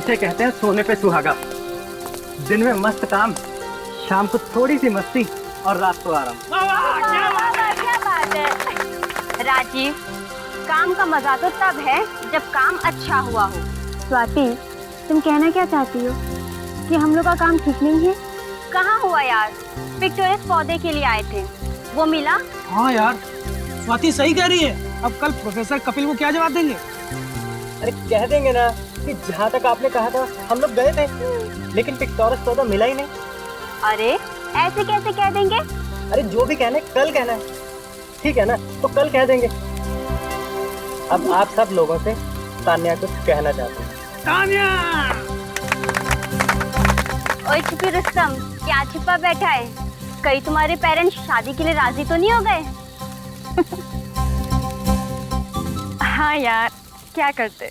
इसे कहते हैं सोने पे सुहागा। दिन में मस्त काम, शाम को थोड़ी सी मस्ती और रात को आराम। क्या बात है राजीव, काम का मजा तो तब है जब काम अच्छा हुआ हो। स्वाति, तुम कहना क्या चाहती हो कि हम लोग का काम ठीक नहीं है? कहाँ हुआ यार, पिक्टोरियस पौधे के लिए आए थे, वो मिला? हाँ यार, स्वाति सही कह रही है। अब कल प्रोफेसर कपिल को क्या जवाब देंगे? अरे कह देंगे ना कि जहाँ तक आपने कहा था हम लोग गए थे, लेकिन पिक्टोरियस पौधा मिला ही नहीं। अरे ऐसे कैसे कह देंगे? अरे जो भी कहना है कल कहना है, ठीक है ना? तो कल कह देंगे। अब आप सब लोगों से तान्या कुछ कहना चाहते हैं। तान्या! ओए छुपी रुस्तम, क्या छिपा बैठा है? कहीं तुम्हारे पेरेंट्स शादी के लिए राजी तो नहीं हो गए? हाँ यार, क्या करते?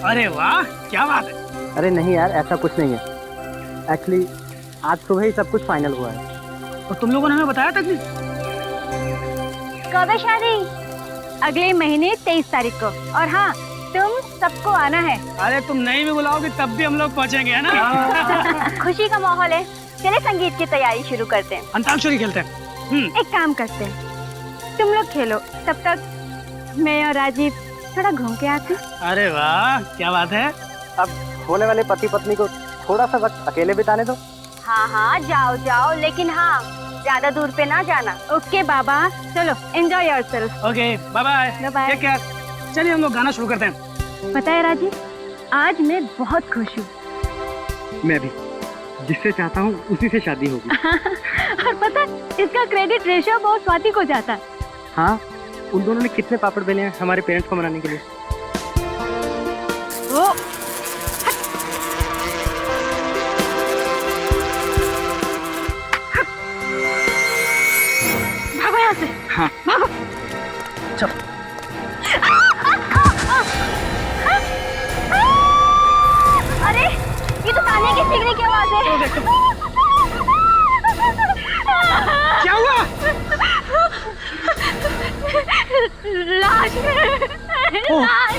अरे वाह, क्या बात है। अरे नहीं यार, ऐसा कुछ नहीं है। एक्चुअली आज सुबह ही सब कुछ फाइनल हुआ है। और तुम लोगों ने हमें बताया तक नहीं? कब है शादी? अगले महीने 23 तारीख को। और हाँ, तुम सबको आना है। अरे तुम नहीं भी बुलाओगे तब भी हम लोग पहुंचेंगे, है ना? खुशी का माहौल है, चले संगीत की तैयारी शुरू करते हैं। अंताक्षरी खेलते हैं। एक काम करते हैं, तुम लोग खेलो, तब तक मैं और राजीव थोड़ा घूम के आते हैं। अरे वाह, क्या बात है। अब होने वाले पति पत्नी को थोड़ा सा वक्त अकेले बिताने दो। हाँ हाँ, जाओ जाओ, लेकिन हाँ, ज्यादा दूर पे ना जाना। ओके बाबा, चलो enjoy yourself. Okay, bye bye. Bye bye. Take care. चलिए हम लोग गाना शुरू करते हैं। पता है राजीव, आज मैं बहुत खुश हूँ। मैं भी, जिससे चाहता हूँ उसी से शादी होगी। और पता है, इसका क्रेडिट ऋषभ और स्वाति को जाता है। हाँ, उन दोनों ने कितने पापड़ बेले हैं हमारे पेरेंट्स को मनाने के लिए। वो भागो यहाँ से। हाँ भागो। चल। अरे ये तो ताने की सीखने की आवाज है। क्या हुआ? लाश। लाश।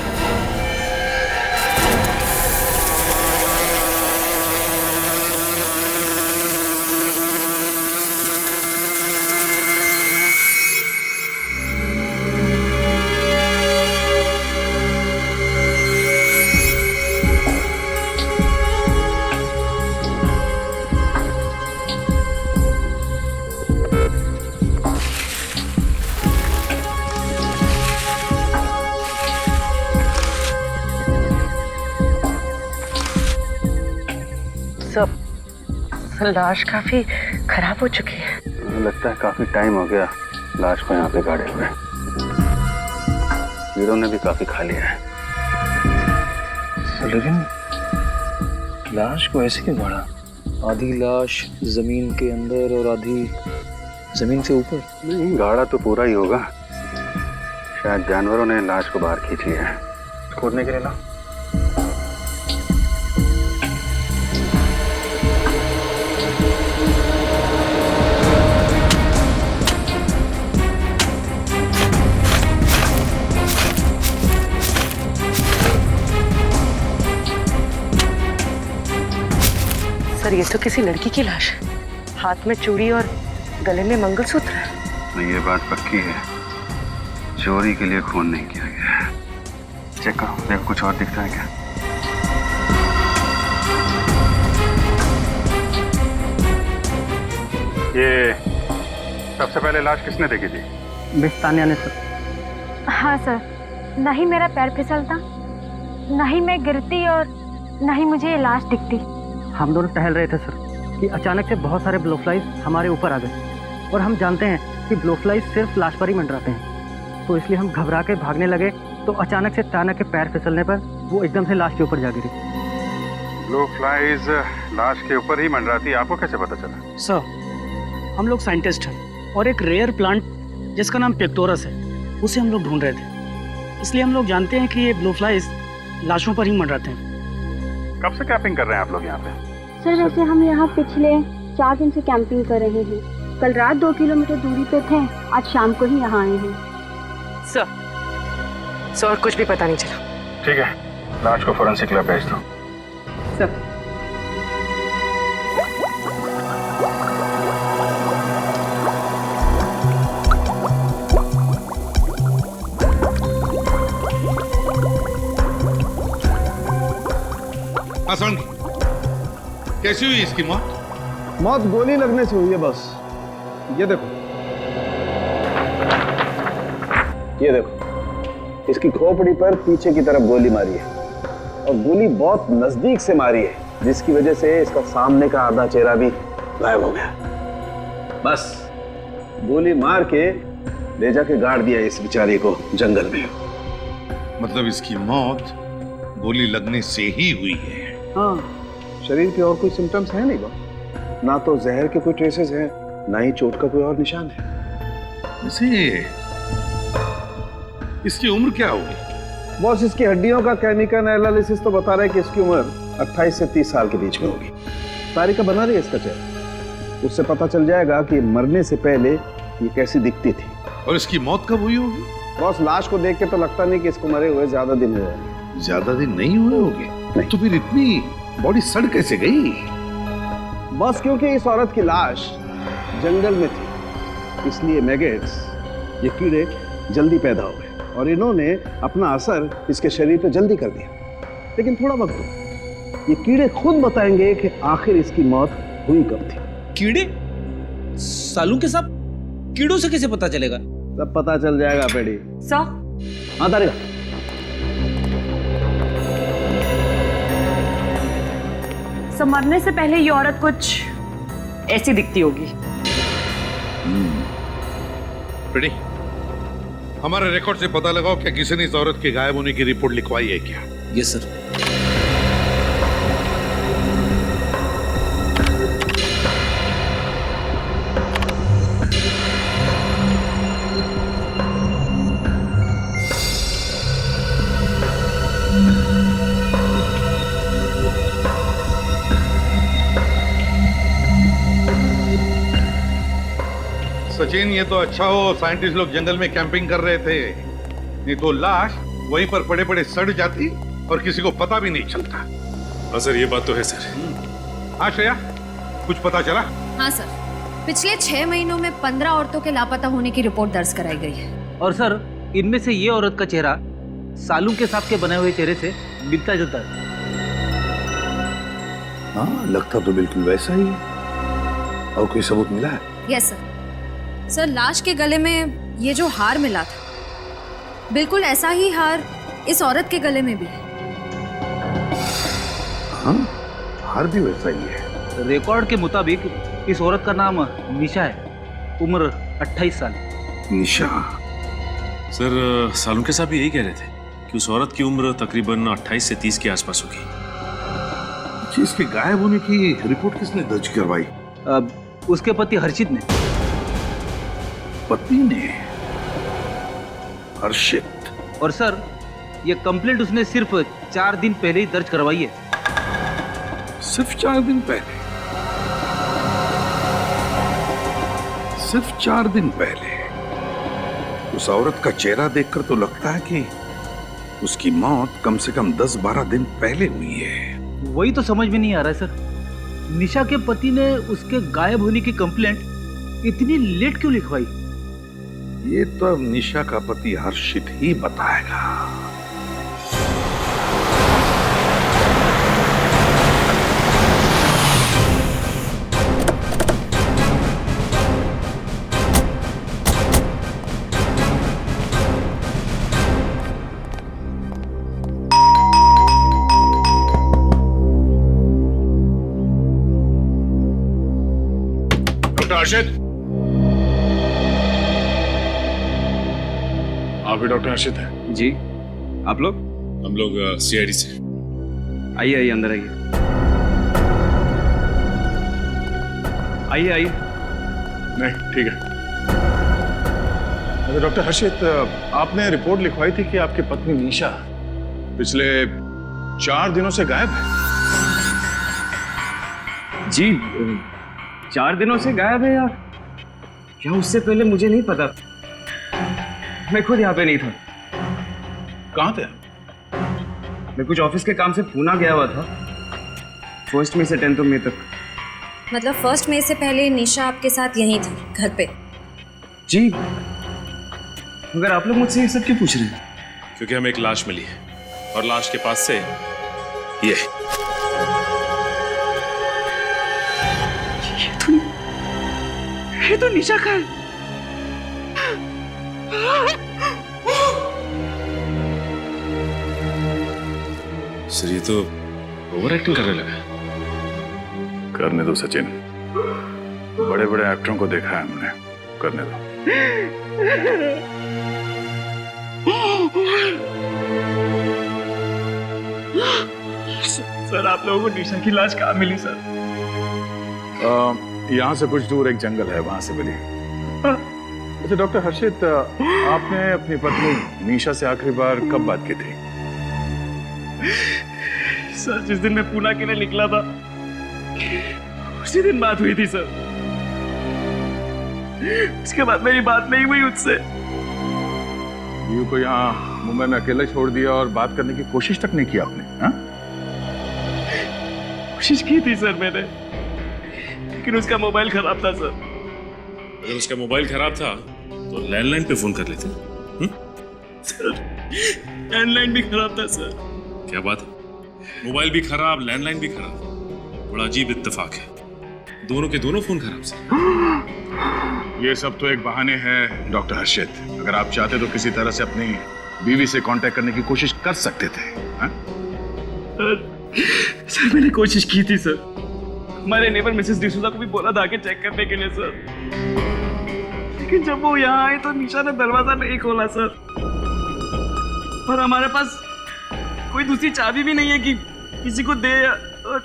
लाश काफी खराब हो चुकी है। लगता है काफी टाइम हो गया लाश को यहाँ पे गाड़े हुए। हीरो ने भी काफी खा लिया है। लेकिन लाश को ऐसे क्यों गाड़ा? आधी लाश जमीन के अंदर और आधी जमीन से ऊपर। नहीं, गाड़ा तो पूरा ही होगा। शायद जानवरों ने लाश को बाहर खींच लिया है। खोदने के लिए ना। सर, ये तो किसी लड़की की लाश है। हाथ में चूड़ी और गले में मंगलसूत्र है। नहीं, ये बात पक्की है, चोरी के लिए खून नहीं किया गया है। चेक करो, देखो कुछ और दिखता है क्या। ये सबसे पहले लाश किसने देखी थी? मिस तान्या ने सर। हाँ सर, न ही मेरा पैर फिसलता, न ही मैं गिरती और न ही मुझे ये लाश दिखती। हम दोनों टहल रहे थे सर कि अचानक से बहुत सारे ब्लोफ्लाइज हमारे ऊपर आ गए, और हम जानते हैं कि ब्लोफ्लाइज सिर्फ लाश पर ही मंडराते हैं, तो इसलिए हम घबरा के भागने लगे। तो अचानक से तान्या के पैर फिसलने पर वो एकदम से लाश के ऊपर जा गिरी। ब्लोफ्लाइज लाश के ऊपर ही मंडराती, आपको कैसे पता चला? सर, हम लोग साइंटिस्ट हैं और एक रेयर प्लांट जिसका नाम पिक्टोरस है, उसे हम लोग ढूंढ रहे थे। इसलिए हम लोग जानते हैं कि ये ब्लोफ्लाइज लाशों पर ही मंडराते हैं। कब से कैंपिंग कर रहे हैं आप लोग यहाँ पे? सर वैसे हम यहाँ पिछले 4 दिन से कैंपिंग कर रहे हैं। कल रात 2 किलोमीटर दूरी पे थे, आज शाम को ही यहाँ आए हैं। सर, कुछ भी पता नहीं चला। ठीक है, लाश को फोरेंसिक लैब भेज दो। सर आसान कैसी हुई इसकी मौत? मौत गोली लगने से हुई है बस। ये देखो, ये देखो, इसकी खोपड़ी पर पीछे की तरफ गोली मारी है और गोली बहुत नजदीक से मारी है, जिसकी वजह से इसका सामने का आधा चेहरा भी गायब हो गया। बस गोली मार के ले जाके गाड़ दिया इस बेचारे को जंगल में। मतलब इसकी मौत गोली लगने से ही हुई है। हाँ, शरीर पे और कोई सिम्टम्स है नहीं बा, ना तो जहर के कोई ट्रेसेस हैं, ना ही चोट का कोई और निशान है। वैसे इसकी उम्र क्या होगी? बॉस, इसकी हड्डियों का केमिकल एनालिसिस तो बता रहा है कि इसकी उम्र 28 से 30 साल के बीच में होगी। तारीख का बना रही है इसका चेहरा, उससे पता चल जाएगा कि मरने से पहले ये कैसी दिखती थी। और इसकी मौत कब हुई होगी? बॉस, लाश को देख के तो लगता नहीं कि इसको मरे हुए ज्यादा दिन हुए होंगे। ज्यादा दिन नहीं हुए होंगे? नहीं। तो फिर इतनी बॉडी सड़ कैसे गई? बॉस, क्योंकि इस औरत की लाश जंगल में थी, इसलिए मैगेट्स, ये कीड़े जल्दी पैदा हो गए और इन्होंने अपना असर इसके शरीर पे जल्दी कर दिया। लेकिन थोड़ा वक्त दो, ये कीड़े खुद बताएंगे कि आखिर इसकी मौत हुई कब थी। कीड़े? सालू के साथ कीड़ों से कैसे पता चलेगा? सब पता चल जाएगा पेड़ी। सर हाँ तारिका, सर मरने से पहले ये औरत कुछ ऐसी दिखती होगी। रेडी? हमारे रिकॉर्ड से पता लगाओ क्या किसी ने इस औरत के गायब होने की रिपोर्ट लिखवाई है क्या? Yes sir. सचिन, ये तो अच्छा हो साइंटिस्ट लोग जंगल में कैंपिंग कर रहे थे, नहीं तो लाश वहीं पर पड़े पड़े सड़ जाती और किसी को पता भी नहीं चलता। हाँ सर, ये बात तो है सर। हाँ श्रेया, कुछ पता चला? हाँ सर, पिछले 6 महीनों में 15 औरतों के लापता होने की रिपोर्ट दर्ज कराई गई है। और सर, इनमें से ये औरत का चेहरा सालू के सांप के बने हुए चेहरे से मिलता जुलता है। हाँ, लगता तो बिल्कुल वैसा ही है। और कोई सबूत मिला है? Yes sir. सर, लाश के गले में ये जो हार मिला था, बिल्कुल ऐसा ही हार इस औरत के गले में भी है। हाँ, हार भी वैसा ही है। रिकॉर्ड के मुताबिक इस औरत का नाम निशा है, उम्र 28 साल। निशा? सर, सालू के साहब यही कह रहे थे कि उस औरत की उम्र तकरीबन 28 से 30 के आसपास होगी। इसके गायब होने की रिपोर्ट किसने दर्ज करवाई? उसके पति हर्षित ने। पत्नी ने? हर्षित? और सर, ये कंप्लेंट उसने सिर्फ 4 दिन पहले ही दर्ज करवाई है। सिर्फ 4 दिन पहले? सिर्फ 4 दिन पहले? उस औरत का चेहरा देखकर तो लगता है कि उसकी मौत कम से कम 10-12 दिन पहले हुई है। वही तो समझ में नहीं आ रहा है सर, निशा के पति ने उसके गायब होने की कंप्लेंट इतनी लेट क्यों लिखवाई? ये तो अब निशा का पति हर्षित ही बताएगा। डॉक्टर हर्षित? आप भी डॉक्टर हर्षित हैं? जी, आप लोग? हम लोग सीआईडी से। आइए आइए, अंदर आइए। आइए आइए। नहीं, ठीक है। अच्छा डॉक्टर हर्षित, आपने रिपोर्ट लिखवाई थी कि आपकी पत्नी निशा पिछले 4 दिनों से गायब है। जी, 4 दिनों से गायब है या उससे पहले मुझे नहीं पता। मैं खुद यहाँ पे नहीं था। कहाँ थे? मैं कुछ ऑफिस के काम से पूना गया हुआ था, 1 मई से 10 मई तक। मतलब 1 मई से पहले निशा आपके साथ यहीं थी, घर पे? जी, मगर आप लोग मुझसे ये सब क्यों पूछ रहे हैं? क्योंकि हमें एक लाश मिली है और लाश के पास से ये तो निशा का है। सर ये तो ओवर एक्टिंग करने लगा। करने दो सचिन, बड़े बड़े एक्टरों को देखा है हमने, करने दो। सर आप लोगों को निशा की लाश कहाँ मिली सर? यहाँ से कुछ दूर एक जंगल है, वहां से मिली। अच्छा डॉक्टर हर्षित, आपने अपनी पत्नी निशा से आखिरी बार कब बात की थी? सर जिस दिन मैं पूना के लिए निकला था उसी दिन बात हुई थी सर। उसके बाद मेरी बात नहीं हुई उससे। यू को यहाँ मुंबई में अकेले छोड़ दिया और बात करने की कोशिश तक नहीं की आपने? हाँ? कोशिश की थी सर मैंने, लेकिन उसका मोबाइल खराब था सर। अगर उसका मोबाइल खराब था तो लैंडलाइन पे फोन कर लेते। सर लैंडलाइन भी खराब था सर। क्या बात है, मोबाइल भी खराब, लैंडलाइन भी खराब। बड़ा अजीब इत्तेफाक है, दोनों के दोनों फोन खराब से। ये सब तो एक बहाने हैं डॉक्टर हर्षित। अगर आप चाहते तो किसी तरह से अपनी बीवी से कांटेक्ट करने की कोशिश कर सकते थे। हाँ? सर मैंने कोशिश की थी सर। हमारे नेबर मिसेस डिसूजा को भी बोला था कि चेक करने के लिए सर, लेकिन जब वो यहाँ आए तो निशा ने दरवाजा नहीं खोला सर। और हमारे पास कोई दूसरी चाबी भी नहीं है कि किसी को दे। और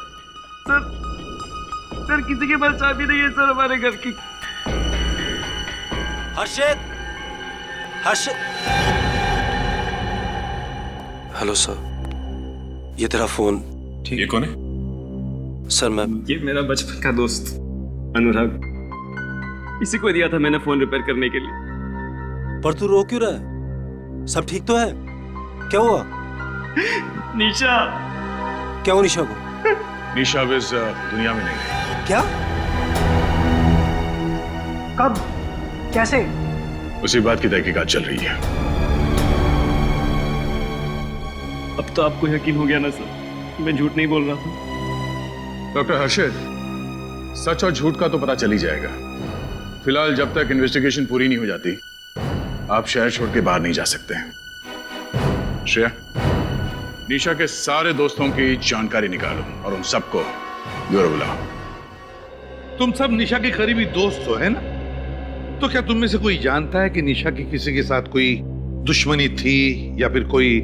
सर किसी के पास चाबी नहीं है सर हमारे घर की। हर्षित, हेलो सर, ये तेरा फोन। ये कौन है? सर मैं, ये मेरा बचपन का दोस्त अनुराग, इसी को दिया था मैंने फोन रिपेयर करने के लिए। पर तू रो क्यों रहा है? सब ठीक तो है? क्या हुआ? निशा। क्या हुआ निशा को? निशा इस दुनिया में नहीं रही। क्या? कब? कैसे? उसी बात की तहकीकात चल रही है। अब तो आपको यकीन हो गया ना सर, मैं झूठ नहीं बोल रहा था। डॉक्टर हर्षित, सच और झूठ का तो पता चल ही जाएगा। फिलहाल जब तक इन्वेस्टिगेशन पूरी नहीं हो जाती आप शहर छोड़ के बाहर नहीं जा सकते। श्रेया, निशा के सारे दोस्तों की जानकारी निकालो और उन सबको ब्यूरो बुलाओ। तुम सब निशा के करीबी दोस्त हो, है ना? तो क्या तुम में से कोई जानता है कि निशा की किसी के साथ कोई दुश्मनी थी या फिर कोई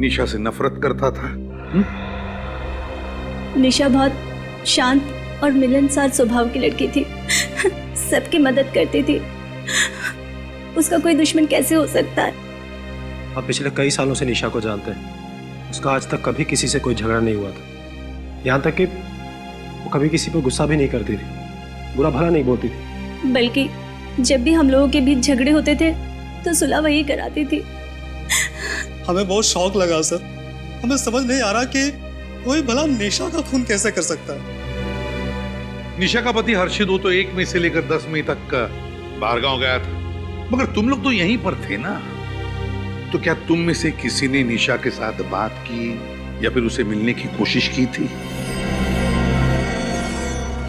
निशा से नफरत करता था? निशा बहुत शांत और मिलनसार स्वभाव की लड़की थी। सबकी मदद करती थी। उसका कोई दुश्मन कैसे हो सकता है? आप पिछले कई सालों से निशा को जानते हैं। उसका आज तक कभी किसी से कोई झगड़ा नहीं हुआ था। यहाँ तक कि वो कभी किसी पर गुस्सा भी नहीं करती थी, बुरा भला नहीं बोलती थी। बल्कि जब भी हम लोगों के बीच झगड़े होते थे तो सुलह वही कराती थी। हमें बहुत शौक लगा सर। हमें समझ नहीं आ रहा कि कोई भला निशा का खून कैसे कर सकता है। निशा का पति हर्षित वो तो 1 मई से लेकर 10 मई तक बाहर गांव गया था, मगर तुम लोग तो यहीं पर थे ना। तो क्या तुम में से किसी ने निशा के साथ बात की या फिर उसे मिलने की कोशिश की थी?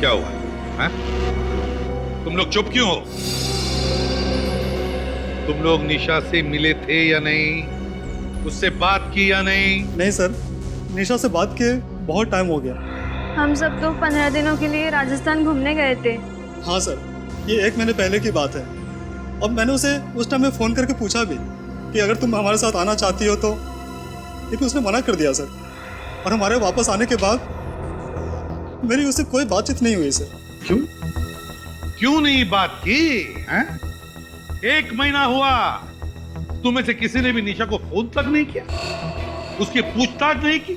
क्या हुआ? है? तुम लोग चुप क्यों हो? तुम लोग निशा से मिले थे या नहीं? उससे बात की या नहीं? नहीं सर, निशा से बात किए बहुत टाइम हो गया। हम सब तो 15 दिनों के लिए राजस्थान घूमने गए थे। हाँ सर, ये 1 महीने पहले की बात है। अब मैंने उसे उस टाइम में फोन करके पूछा भी कि अगर तुम हमारे साथ आना चाहती हो तो, लेकिन उसने मना कर दिया सर। और हमारे वापस आने के बाद मेरी उससे कोई बातचीत नहीं हुई सर। क्यों? क्यों नहीं बात की? हैं? 1 महीना हुआ, तुम्हें से किसी ने भी निशा को फोन तक नहीं किया, उसकी पूछताछ नहीं की।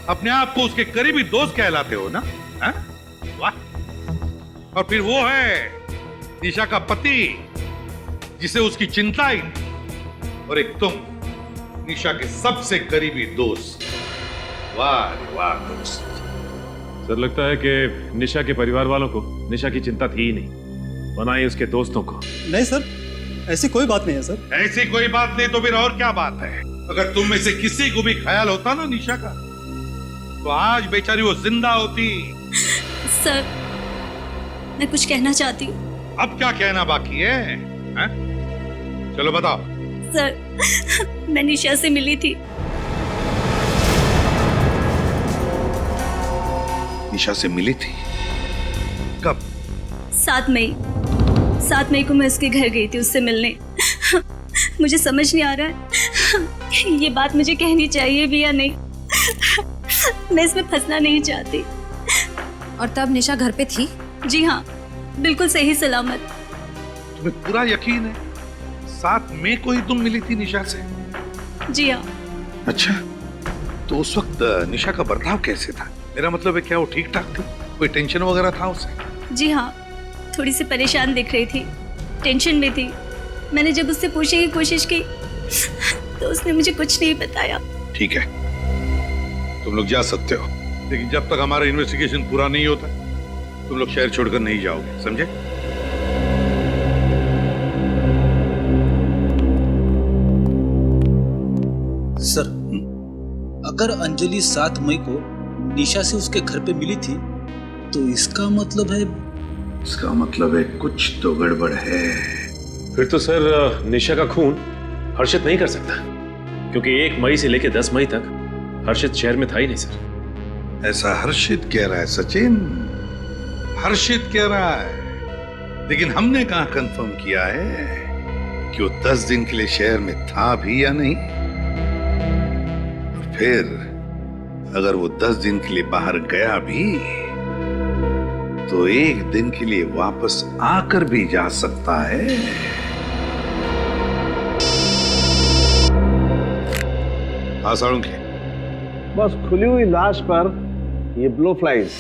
अपने आप को उसके करीबी दोस्त कहलाते हो ना? हैं? वाह! और फिर वो है निशा का पति जिसे उसकी चिंता ही नहीं। और एक तुम निशा के सबसे करीबी दोस्त। वाह रे वाह दोस्त। सर लगता है कि निशा के परिवार वालों को निशा की चिंता थी ही नहीं, बनाई उसके दोस्तों को। नहीं सर, ऐसी कोई बात नहीं है सर। ऐसी कोई बात नहीं तो फिर और क्या बात है? अगर तुम में से किसी को भी ख्याल होता ना निशा का, तो आज बेचारी वो जिंदा होती। सर, मैं कुछ कहना चाहती हूँ। अब क्या कहना बाकी है, हैं? चलो बताओ। सर, मैं निशा से मिली थी। निशा से मिली थी? कब? 7 मई को मैं उसके घर गई थी उससे मिलने। मुझे समझ नहीं आ रहा है ये बात मुझे कहनी चाहिए भी या नहीं। मैं इसमें फंसना नहीं चाहती। और तब निशा घर पे थी? जी हाँ, बिल्कुल सही सलामत। तुम्हें पूरा यकीन है 7 मई को ही तुम मिली थी निशा से? जी हाँ। अच्छा, तो उस वक्त निशा का बर्ताव कैसे था? मेरा मतलब है क्या वो ठीक ठाक थी? कोई टेंशन वगैरह था उसे? जी हाँ, थोड़ी सी परेशान दिख रही थी, टेंशन में थी। मैंने जब उससे पूछने की कोशिश की तो उसने मुझे कुछ नहीं बताया। ठीक है, तुम लोग जा सकते हो, लेकिन जब तक हमारा इन्वेस्टिगेशन पूरा नहीं होता तुम लोग शहर छोड़कर नहीं जाओगे, समझे? सर, अगर अंजलि 7 मई को निशा से उसके घर पे मिली थी तो इसका मतलब है कुछ तो गड़बड़ है। फिर तो सर निशा का खून हर्षित नहीं कर सकता, क्योंकि 1 मई से लेकर 10 मई तक हर्षित शहर में था ही नहीं सर। ऐसा हर्षित कह रहा है सचिन, हर्षित कह रहा है, लेकिन हमने कहां कंफर्म किया है कि वो 10 दिन के लिए शहर में था भी या नहीं। और फिर अगर वो 10 दिन के लिए बाहर गया भी तो 1 दिन के लिए वापस आकर भी जा सकता है। हाँ साळुंखे, बस खुली हुई लाश पर ये ब्लो फ्लाइज,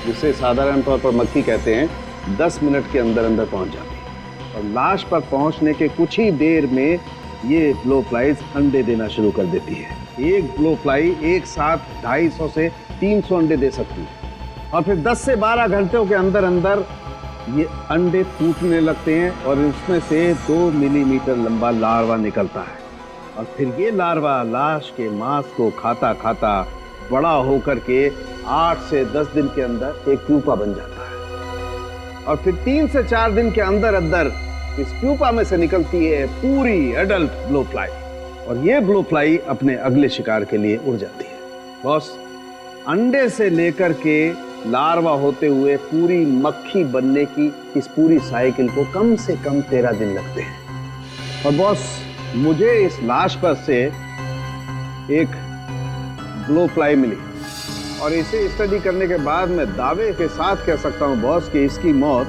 जिसे साधारण तौर पर मक्खी कहते हैं, 10 मिनट के अंदर अंदर पहुंच जाती है। और लाश पर पहुंचने के कुछ ही देर में ये ब्लो फ्लाइज अंडे देना शुरू कर देती है। एक ब्लो फ्लाई एक साथ 250 से 300 अंडे दे सकती है, और फिर 10 से 12 घंटों के अंदर अंदर ये अंडे फूटने लगते हैं और उसमें से 2 मिलीमीटर लंबा लार्वा निकलता है। और फिर ये लार्वा लाश के मांस को खाता खाता बड़ा होकर के 8 से 10 दिन के अंदर एक प्यूपा बन जाता है। और फिर 3 से 4 दिन के अंदर अंदर इस प्यूपा में से निकलती है पूरी एडल्ट ब्लो फ्लाई, और ये ब्लो फ्लाई अपने अगले शिकार के लिए उड़ जाती है। बॉस, अंडे से लेकर के लार्वा होते हुए पूरी मक्खी बनने की इस पूरी साइकिल को कम से कम 13 दिन लगते हैं। और बॉस, मुझे इस लाश पर से एक ब्लो फ्लाई मिली, और इसे स्टडी करने के बाद मैं दावे के साथ कह सकता हूं बॉस कि इसकी मौत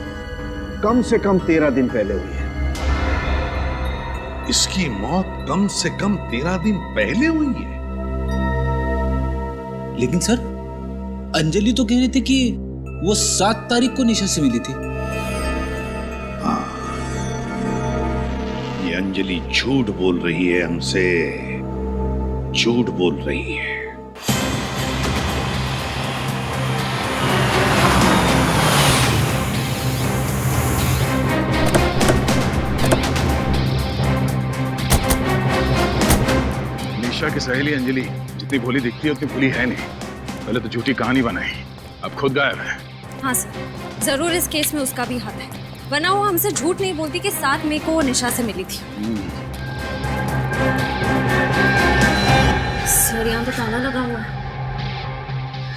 कम से कम 13 दिन पहले हुई है। इसकी मौत कम से कम 13 दिन पहले हुई है? लेकिन सर, अंजलि तो कह रही थी कि वो 7 तारीख को निशा से मिली थी। हाँ, ये अंजलि झूठ बोल रही है हमसे, झूठ बोल रही है। निशा की सहेली अंजलि जितनी भोली दिखती है उतनी भोली है नहीं। पहले तो झूठी कहानी बनाई, अब खुद गायब है। हाँ सर, जरूर इस केस में उसका भी हाथ है, वरना वो हमसे झूठ नहीं बोलती कि 7 मई को वो निशा से मिली थी। सर, यहाँ तो ताला लगा हुआ है।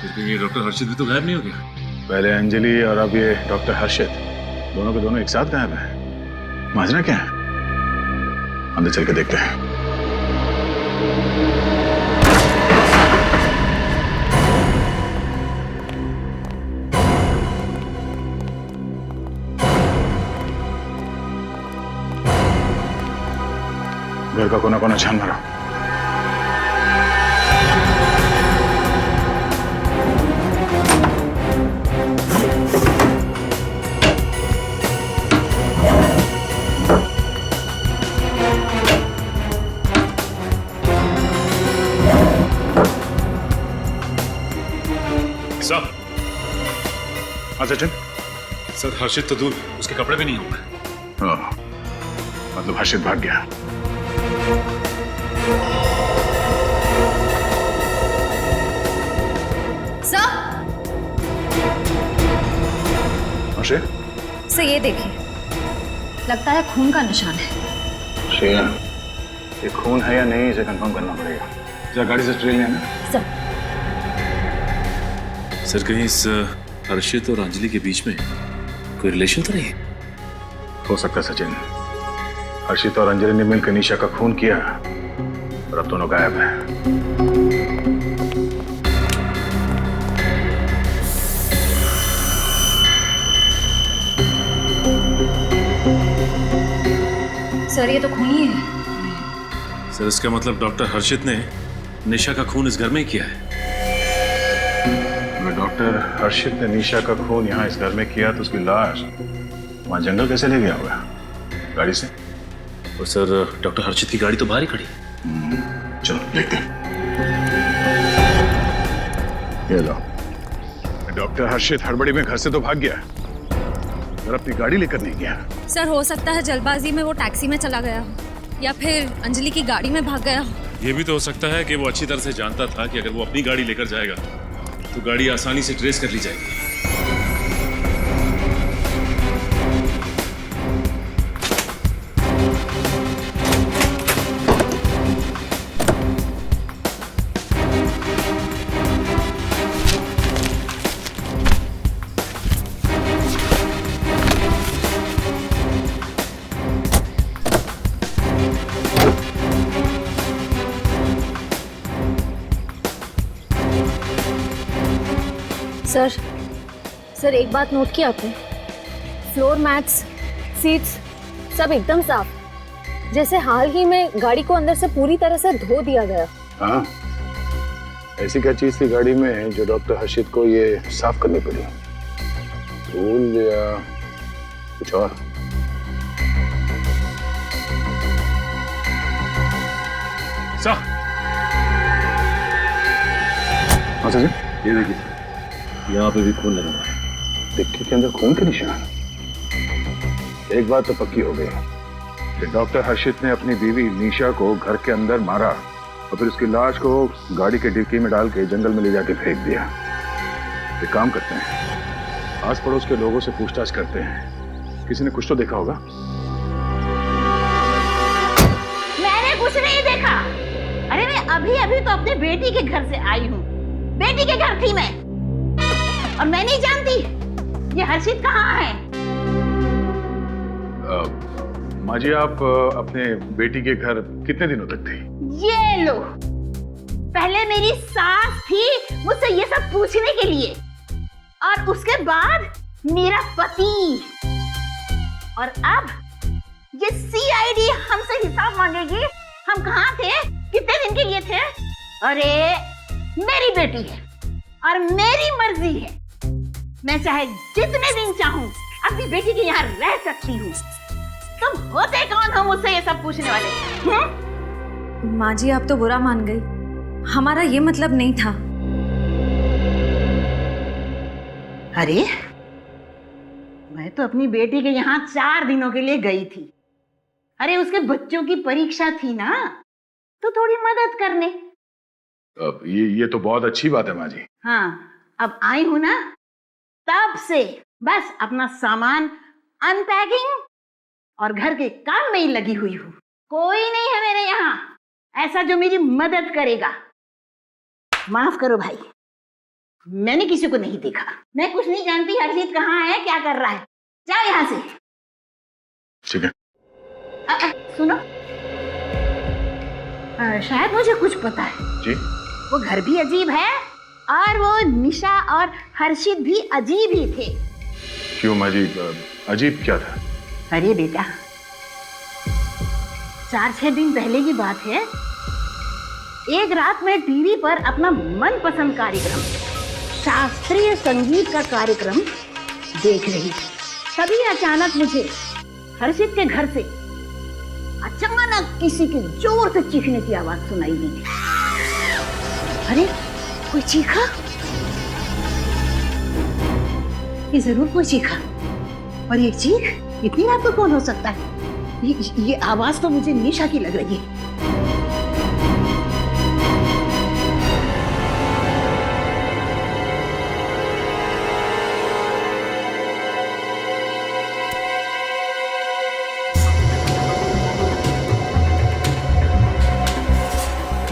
फिर ये डॉक्टर हर्षित भी तो गायब नहीं हो गया? पहले अंजलि और अब ये डॉक्टर हर्षित, दोनों के दोनों एक साथ गायब हैं। माजरा क्या है? अंदर चल के देखते हैं। घर का कोना कोना छान मारो। हाँ सचिन। सर हर्षित तो दूर, उसके कपड़े भी नहीं हो पाए। हाँ, मतलब हर्षित भाग गया। सर हर्षित, सर ये देखिए, लगता है खून का निशान है। श्रेया, ये खून है या नहीं इसे कंफर्म करना पड़ेगा। जरा गाड़ी से ट्रेन लेना। सर कहीं इस हर्षित और अंजलि के बीच में कोई रिलेशन तो नहीं है? हो सकता है सचिन, हर्षित और अंजलि ने मिलकर निशा का खून किया और अब दोनों गायब हैं। सर ये तो खून ही है। सर इसका मतलब डॉक्टर हर्षित ने निशा का खून इस घर में ही किया है। अगर डॉक्टर हर्षित ने निशा का खून यहाँ इस घर में किया तो उसकी लाश वहां जंगल कैसे ले गया होगा? गाड़ी से? और सर डॉक्टर हर्षित की गाड़ी तो बाहर ही खड़ी। चलो देखते हैं। ये लो, डॉक्टर हर्षित हड़बड़ी में घर से तो भाग गया, और अपनी गाड़ी लेकर नहीं गया। सर हो सकता है जल्दबाजी में वो टैक्सी में चला गया हो या फिर अंजलि की गाड़ी में भाग गया हो। ये भी तो हो सकता है कि वो अच्छी तरह से जानता था कि अगर वो अपनी गाड़ी लेकर जाएगा तो गाड़ी आसानी से ट्रेस कर ली जाएगी। सर एक बात नोट की आपने? फ्लोर मैट्स, सीट्स सब एकदम साफ, जैसे हाल ही में गाड़ी को अंदर से पूरी तरह से धो दिया गया। हाँ, ऐसी क्या चीज थी गाड़ी में जो डॉक्टर हर्षित को ये साफ करनी पड़ी? धूल या कुछ और? अच्छा जी, ये देखिए, यहाँ पे भी खून लगा हुआ है। टिक्की के अंदर खून के निशान। एक बात तो पक्की हो गई कि डॉक्टर हर्षित ने अपनी बीवी निशा को घर के अंदर मारा और फिर उसकी लाश को गाड़ी के डिक्की में डाल के जंगल में ले जाके फेंक दिया। एक काम करते हैं, आस पड़ोस के लोगों से पूछताछ करते हैं, किसी ने कुछ तो देखा होगा। मैंने कुछ नहीं देखा। अरे मैं अभी तो अपने बेटी के घर से आई हूँ। बेटी के घर थी मैं, और मैं नहीं जानती ये हर्षित कहाँ है। माँ जी, आप अपने बेटी के घर कितने दिनों तक थी? ये लो, पहले मेरी सास थी मुझसे ये सब पूछने के लिए, और उसके बाद मेरा पति, और अब ये सीआईडी हमसे हिसाब मांगेगी। हम कहाँ थे, कितने दिन के लिए थे? अरे मेरी बेटी है और मेरी मर्जी है, मैं चाहे जितने दिन चाहूं अपनी बेटी के यहाँ रह सकती हूँ। तुम होते कौन हो मुझसे ये सब पूछने वाले? माँ जी आप तो बुरा मान गई, हमारा ये मतलब नहीं था। अरे मैं तो अपनी बेटी के यहाँ 4 दिनों के लिए गई थी। अरे उसके बच्चों की परीक्षा थी ना, तो थोड़ी मदद करने। अब ये तो बहुत अच्छी बात है माँ जी। हाँ, अब आई हूं ना, तब से बस अपना सामान अनपैकिंग और घर के काम में ही लगी हुई हूँ। कोई नहीं है मेरे यहाँ ऐसा जो मेरी मदद करेगा। माफ करो भाई, मैंने किसी को नहीं देखा। मैं कुछ नहीं जानती हर्षित कहाँ है, क्या कर रहा है। जाओ यहाँ से। ठीक है। सुनो, शायद मुझे कुछ पता है जी। वो घर भी अजीब है और वो निशा और हर्षित भी अजीब ही थे। क्यों माँ जी, अजीब क्या था? अरे बेटा, 4-6 दिन पहले की बात है। एक रात में टीवी पर अपना मनपसंद कार्यक्रम, शास्त्रीय संगीत का कार्यक्रम देख रही थी। तभी अचानक मुझे हर्षित के घर से अचानक किसी के जोर से चीखने की आवाज सुनाई दी। अरे कोई चीखा? ये जरूर कोई चीखा। और ये चीख इतनी रात को कौन हो सकता है? ये आवाज तो मुझे निशा की लग रही है।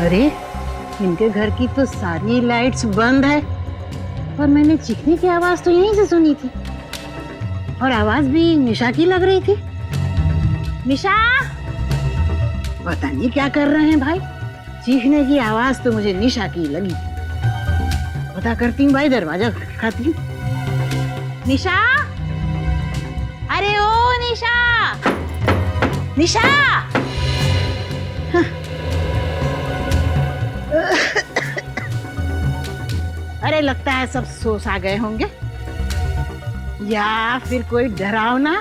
अरे इनके घर की तो सारी लाइट्स बंद है और मैंने चीखने की आवाज तो यहीं से सुनी थी और आवाज भी निशा की लग रही थी। निशा, पता नहीं क्या कर रहे हैं भाई, चीखने की आवाज तो मुझे निशा की लगी। पता करती हूँ भाई, दरवाजा खटखटाती हूँ। निशा, अरे ओ निशा, निशा। अरे लगता है सब सोच आ गए होंगे या फिर कोई डरावना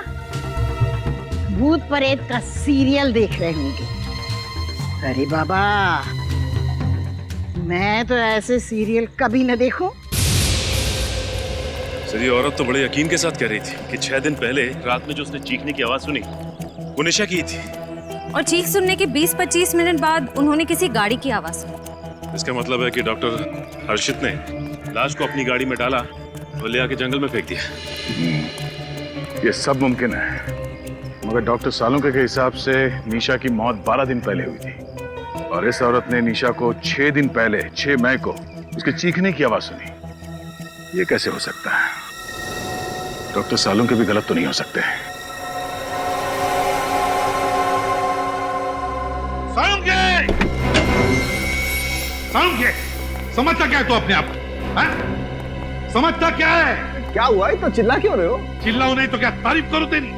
भूत प्रेत का सीरियल देख रहे होंगे। अरे बाबा, मैं तो ऐसे सीरियल कभी न देखूं। सर, ये औरत तो बड़े यकीन के साथ कह रही थी कि 6 दिन पहले रात में जो उसने चीखने की आवाज सुनी वो निशा की थी, और चीख सुनने के 20-25 मिनट बाद उन्होंने किसी गाड़ी की आवाज सुनी। इसका मतलब है कि डॉक्टर हर्षित ने लाश को अपनी गाड़ी में डाला और ले आके जंगल में फेंक दिया। ये सब मुमकिन है, मगर डॉक्टर सालुंके के हिसाब से निशा की मौत 12 दिन पहले हुई थी और इस औरत ने निशा को 6 दिन पहले 6 मई को उसके चीखने की आवाज सुनी। ये कैसे हो सकता है? डॉक्टर सालुंके भी गलत तो नहीं हो सकते। सालुंके, समझता क्या है तू अपने आप को? समझता क्या है? क्या हुआ है? तो चिल्ला क्यों रहे हो? चिल्लाओ नहीं तो क्या तारीफ करूं तेरी?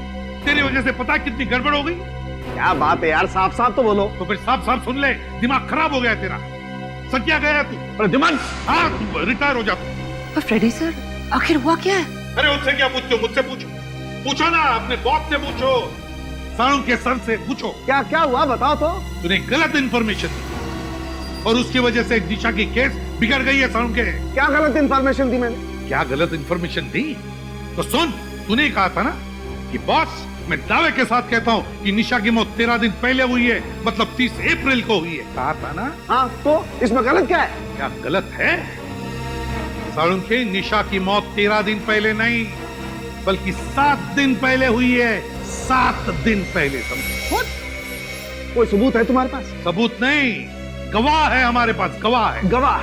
तेरी वजह से पता कितनी गड़बड़ हो गई। क्या बात है यार, साफ साफ तो बोलो। तो फिर साफ साफ सुन ले, दिमाग खराब हो गया तेरा। सकिया गया तू। अरे दिमाग, हाँ तू रिटायर हो जा तू। फ्रेडी सर, आखिर हुआ क्या है? अरे उससे क्या पूछते हो? मुझसे पूछो, पूछो ना, अपने बॉस से पूछो, सालुंके सर से पूछो। क्या क्या हुआ बताओ तो। तूने गलत इंफॉर्मेशन दी और उसकी वजह से निशा की केस बिगड़ गई है। सालुंके, क्या गलत इंफॉर्मेशन दी मैंने? क्या गलत इंफॉर्मेशन दी? तो सुन, तूने कहा था ना कि बॉस, मैं दावे के साथ कहता हूँ कि निशा की मौत 13 दिन पहले हुई है, मतलब 30 अप्रैल को हुई है। कहा था ना? हाँ, तो इसमें गलत क्या है? क्या गलत है? सालुंके, निशा की मौत 13 दिन पहले नहीं बल्कि 7 दिन पहले हुई है। 7 दिन पहले। समझो? कोई सबूत है तुम्हारे पास? सबूत नहीं, गवाह है हमारे पास, गवाह है। गवाह?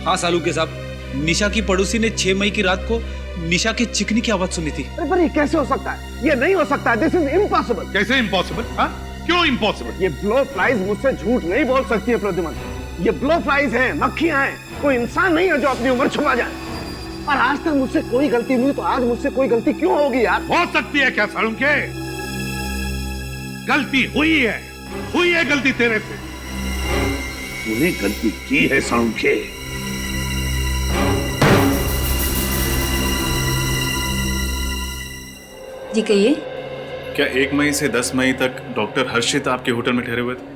हाँ सालुंके साहब, निशा की पड़ोसी ने 6 मई की रात को निशा के चीखने की आवाज सुनी थी। अरे पर ये कैसे हो सकता है? ये नहीं हो सकता है। This is impossible. कैसे इम्पॉसिबल? हाँ, क्यों इम्पॉसिबल? ये ब्लो फ्लाइज मुझसे झूठ नहीं बोल सकती है प्रद्युमन। ये ब्लो फ्लाइज हैं, मक्खियां हैं, कोई इंसान नहीं है जो अपनी उम्र छुपा जाए। और आज तक मुझसे कोई गलती नहीं, तो आज मुझसे कोई गलती क्यों होगी यार? हो सकती है क्या सालुंके? गलती हुई है गलती तेरे से। तूने गलती की है सालुंके। जी कहिए। क्या 1 मई से 10 मई तक डॉक्टर हर्षित आपके होटल में ठहरे हुए थे?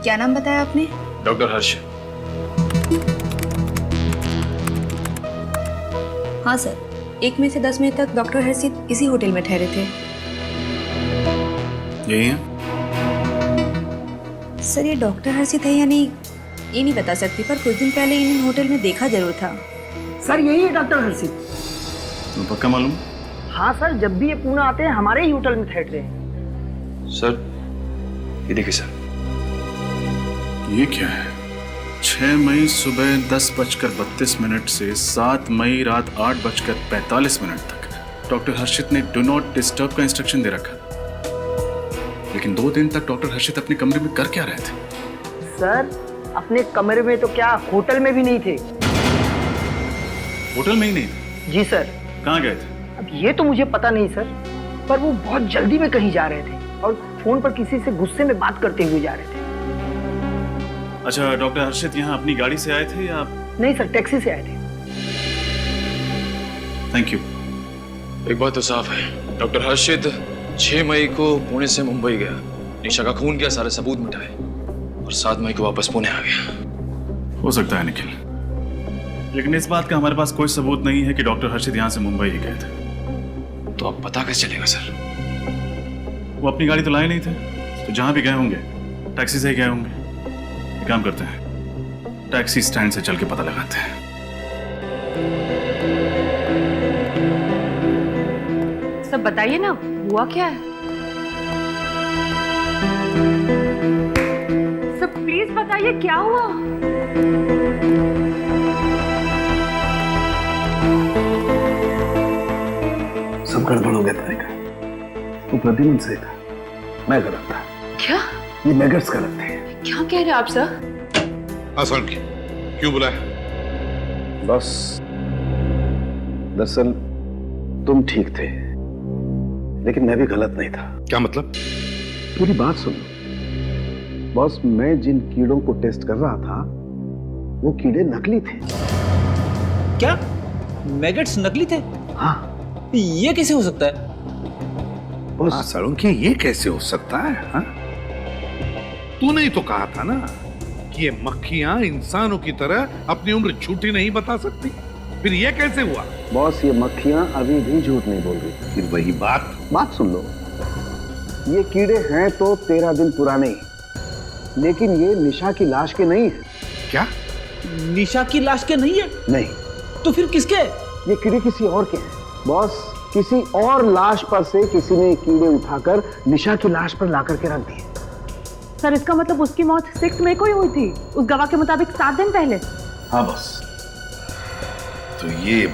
क्या नाम बताया आपने? डॉक्टर हर्ष। हाँ सर, 1 मई से 10 मई तक डॉक्टर हर्षित इसी होटल में ठहरे थे। यही है? सर, ये डॉक्टर हर्षित है या नहीं ये नहीं बता सकती, पर कुछ दिन पहले इन्हें होटल में देखा जरूर था। सर यही है डॉक्टर हर्षित। तो पक्का मालूम? हाँ सर, जब भी ये पुणे आते हैं हमारे ही होटल में ठहरते हैं। सर ये देखिए सर, ये क्या है? 6 मई सुबह 10:32 से 7 मई रात 8:45 तक डॉक्टर हर्षित ने डू नॉट डिस्टर्ब का इंस्ट्रक्शन दे रखा। लेकिन 2 दिन तक डॉक्टर हर्षित अपने कमरे में कर क्या रहे थे? सर अपने कमरे में तो क्या, होटल में भी नहीं थे। होटल में ही नहीं? जी सर। कहाँ गए थे? अब ये तो मुझे पता नहीं सर, पर वो बहुत जल्दी में कहीं जा रहे थे और फोन पर किसी से गुस्से में बात करते हुए जा रहे थे। अच्छा, डॉक्टर हर्षित यहाँ अपनी गाड़ी से आए थे या आप? नहीं सर, टैक्सी से आए थे। Thank you. एक बात तो साफ है, डॉक्टर हर्षित 6 मई को पुणे से मुंबई गया, निशा का खून किया, सारे सबूत मिटाए और 7 मई को वापस पुणे आ गया। हो सकता है निखिल, लेकिन इस बात का हमारे पास कोई सबूत नहीं है कि डॉक्टर हर्षित यहाँ से मुंबई ही गए थे। तो अब पता कैसे चलेगा सर? वो अपनी गाड़ी तो लाए नहीं थे, तो जहां भी गए होंगे टैक्सी से ही गए होंगे। एक काम करते हैं, टैक्सी स्टैंड से चल के पता लगाते हैं। सब बताइए ना, हुआ क्या है? सब प्लीज बताइए क्या हुआ? सब गड़बड़ हो गया था। वो प्रद्युम्न सही था, मैं गलत था। क्या? ये मैगट्स गलत थे। क्या कह रहे हैं आप सर? आसान की क्यों बुलाया? बस दरअसल तुम ठीक थे, लेकिन मैं भी गलत नहीं था। क्या मतलब? पूरी बात सुनो बॉस। मैं जिन कीड़ों को टेस्ट कर रहा था वो कीड़े नकली थे। क्या मैगट्स नकली थे? हाँ। ये कैसे हो सकता है? सालुंकी, ये कैसे हो सकता है? हाँ? तूने ही तो कहा था ना कि ये मक्खियां इंसानों की तरह अपनी उम्र झूठी नहीं बता सकती। फिर ये कैसे हुआ? बॉस ये मक्खियां अभी भी झूठ नहीं बोल रही। फिर वही बात सुन लो। ये कीड़े हैं तो 13 दिन पुराने, लेकिन ये निशा की लाश के नहीं है। क्या? निशा की लाश के नहीं है? नहीं। तो फिर किसके? ये कीड़े किसी और के हैं बॉस। किसी और लाश पर से किसी ने कीड़े उठाकर निशा की लाश पर लाकर के रख दिए। सर इसका मतलब उसकी मौत 6 मई को ही हुई थी, उस गवाह के मुताबिक 7 दिन पहले। हाँ बॉस, तो ये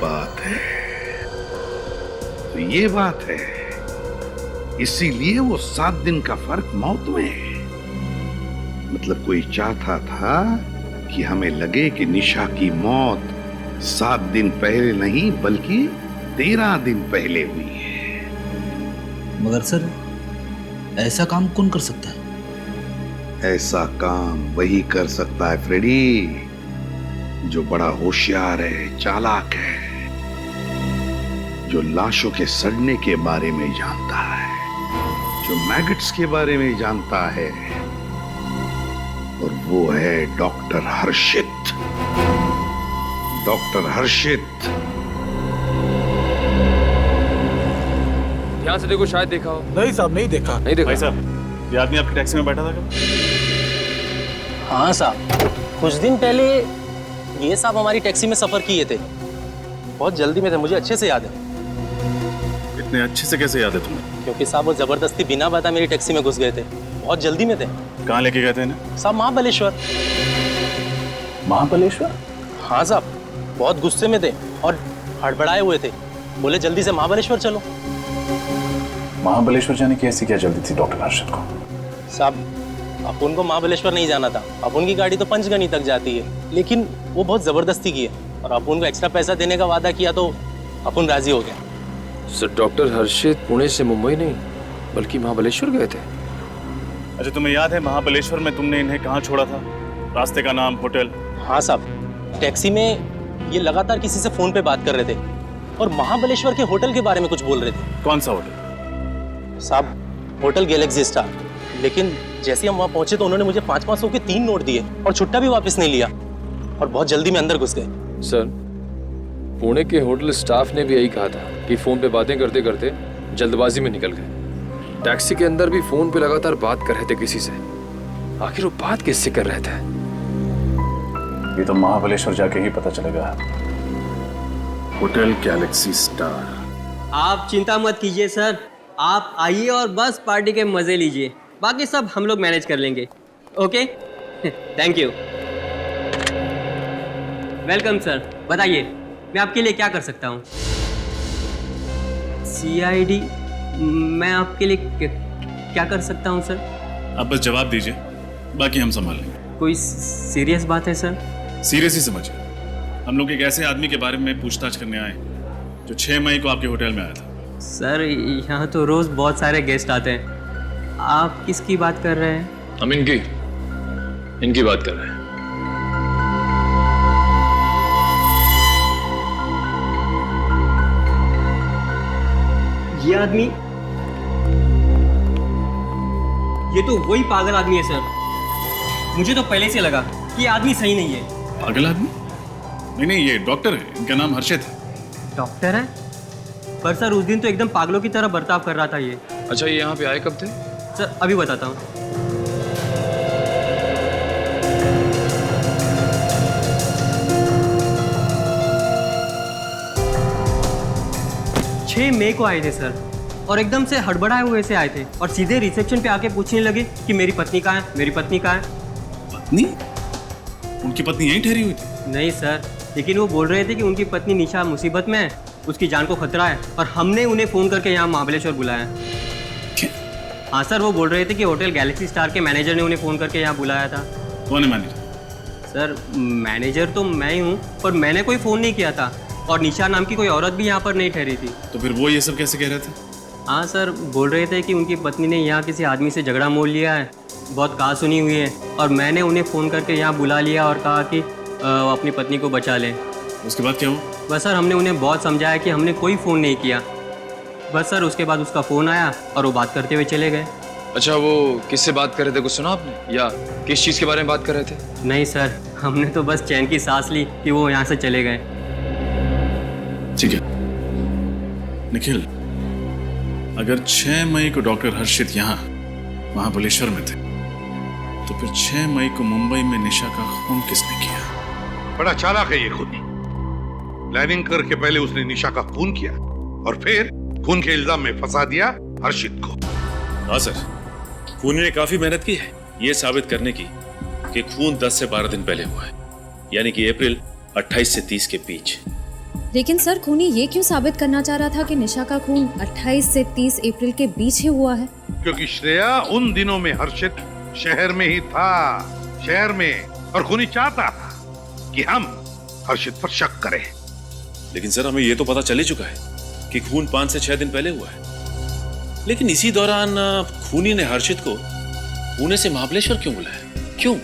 बात है। इसीलिए वो 7 दिन का फर्क मौत में है। मतलब कोई चाहता था कि हमें लगे कि निशा की मौत 7 दिन पहले नहीं बल्कि 13 दिन पहले हुई है। मगर सर ऐसा काम कौन कर सकता है? ऐसा काम वही कर सकता है फ्रेडी, जो बड़ा होशियार है, चालाक है, जो लाशों के सड़ने के बारे में जानता है, जो मैगट्स के बारे में जानता है, और वो है डॉक्टर हर्षित। डॉक्टर हर्षित। ध्यान से देखो, शायद देखा हो। नहीं साहब, नहीं देखा। नहीं देखा। भाई साहब, ये आदमी आपकी टैक्सी में बैठा था क्या? हाँ साहब, कुछ दिन पहले ये साहब हमारी टैक्सी में सफर किए थे। बहुत जल्दी में थे, मुझे अच्छे से याद है। इतने अच्छे से कैसे याद है तुम्हें? क्योंकि साहब वो जबरदस्ती बिना बताए मेरी टैक्सी में घुस गए थे। बहुत जल्दी में थे। कहाँ लेके गए थे इन्हें? साहब महाबलेश्वर। महाबलेश्वर? हाँ साहब, बहुत गुस्से में थे और हड़बड़ाए हुए थे। बोले जल्दी से महाबलेश्वर चलो। महाबलेश्वर जाने की ऐसी क्या जल्दी थी डॉक्टर हर्षित को? साहब अपन को महाबलेश्वर नहीं जाना था। अपन की गाड़ी तो पंचगनी तक जाती है, लेकिन वो बहुत जबरदस्ती की है और अपन को एक्स्ट्रा पैसा देने का वादा किया तो अपन राजी हो गया। सर डॉक्टर हर्षित पुणे से मुंबई नहीं बल्कि महाबलेश्वर गए थे। अच्छा, तुम्हें याद है महाबलेश्वर में तुमने इन्हें कहाँ छोड़ा था? रास्ते का नाम, होटल? हाँ साहब, टैक्सी में ये लगातार किसी से फोन पे बात कर रहे थे और महाबलेश्वर के होटल के बारे में कुछ बोल रहे थे। कौन सा होटल? साहब होटल गैलेक्सी स्टार। लेकिन जैसे हम वहाँ पहुंचे तो उन्होंने मुझे 500 के 3 नोट दिए और छुट्टा भी वापस नहीं लिया और बहुत जल्दी में अंदर घुस गए। सर पुणे के होटल स्टाफ ने भी यही कहा था कि फोन पे बातें करते करते जल्दबाजी में निकल गए। टैक्सी के अंदर भी फोन पे लगातार बात कर रहे थे किसी से। आखिर वो बात किससे कर रहे थे? ये तो महाबलेश्वर जाके ही पता चलेगा। Hotel Galaxy star. आप चिंता मत कीजिए सर, आप आइए और बस पार्टी के मजे लीजिए। बाकी सब हम लोग मैनेज कर लेंगे। Okay, thank you. Welcome sir. बताइए मैं आपके लिए क्या कर सकता हूँ? CID, मैं आपके लिए क्या कर सकता हूँ सर? आप बस जवाब दीजिए, बाकी हम संभाल लेंगे। कोई सीरियस बात है सर? सीरियस ही समझिए। हम लोग एक ऐसे आदमी के बारे में पूछताछ करने आए जो 6 मई को आपके होटल में आया था। सर यहाँ तो रोज बहुत सारे गेस्ट आते हैं। आप किसकी बात कर रहे हैं? हम इनकी बात कर रहे हैं। ये आदमी, ये तो वही पागल आदमी है सर। मुझे तो पहले से लगा कि ये आदमी सही नहीं है। पागल आदमी? नहीं, ये डॉक्टर है, इनका नाम हर्षित है। डॉक्टर है? पर सर उस दिन तो एकदम पागलों की तरह बर्ताव कर रहा था ये। अच्छा, ये यहाँ पे आए कब थे? सर अभी बताता हूँ। 6 मई को आए थे सर, और एकदम से हड़बड़ाए हुए से आए थे और सीधे रिसेप्शन पे आके पूछने लगे कि मेरी पत्नी कहाँ है, मेरी पत्नी कहाँ है। पत्नी? उनकी पत्नी यहीं ठहरी हुई थी? नहीं सर, लेकिन वो बोल रहे थे कि उनकी पत्नी निशा मुसीबत में है, उसकी जान को खतरा है, और हमने उन्हें फ़ोन करके यहाँ महाबलेश्वर बुलाया। हाँ सर, वो बोल रहे थे कि होटल गैलेक्सी स्टार के मैनेजर ने उन्हें फ़ोन करके यहाँ बुलाया था। कौन है मैनेजर? सर मैनेजर तो मैं ही हूँ, पर मैंने कोई फ़ोन नहीं किया था, और निशा नाम की कोई औरत भी यहाँ पर नहीं ठहरी थी। तो फिर वो ये सब कैसे कह रहे थे? हाँ सर, बोल रहे थे कि उनकी पत्नी ने यहाँ किसी आदमी से झगड़ा मोल लिया है, बहुत कहा सुनी हुई है, और मैंने उन्हें फ़ोन करके यहाँ बुला लिया और कहा कि अपनी पत्नी को बचा लें। उसके बाद क्या हुआ? बस सर, हमने उन्हें बहुत समझाया कि हमने कोई फ़ोन नहीं किया। बस सर, उसके बाद उसका फ़ोन आया और वो बात करते हुए चले गए। अच्छा, वो किससे बात कर रहे थे, कुछ सुना आपने, या किस चीज़ के बारे में बात कर रहे थे? नहीं सर, हमने तो बस चैन की सांस ली कि वो यहाँ से चले गए। ठीक है निखिल, अगर 6 मई को डॉक्टर हर्षित यहाँ महाबलेश्वर में थे, तो फिर 6 मई को मुंबई में निशा का खून किसने किया? बड़ा चालाक है ये खूनी। प्लानिंग करके पहले उसने निशा का खून किया और फिर खून के इल्जाम में फंसा दिया हर्षित को। हाँ सर, खूनी ने काफी मेहनत की है ये साबित करने की कि खून 10 से 12 दिन पहले हुआ है, यानी कि अप्रैल 28 से 30 के बीच। लेकिन सर, खूनी ये क्यों साबित करना चाह रहा था कि निशा का खून 28 से 30 अप्रैल के बीच ही हुआ है? क्योंकि श्रेया उन दिनों में हर्षित शहर में ही था, शहर में, और खूनी चाहता था कि हम हर्षित पर शक करें। लेकिन सर, हमें ये तो पता चल ही चुका है कि खून 5 से 6 दिन पहले हुआ है। लेकिन इसी दौरान खूनी ने हर्षित को पुणे से महाबलेश्वर क्यों बुलाया? क्यों?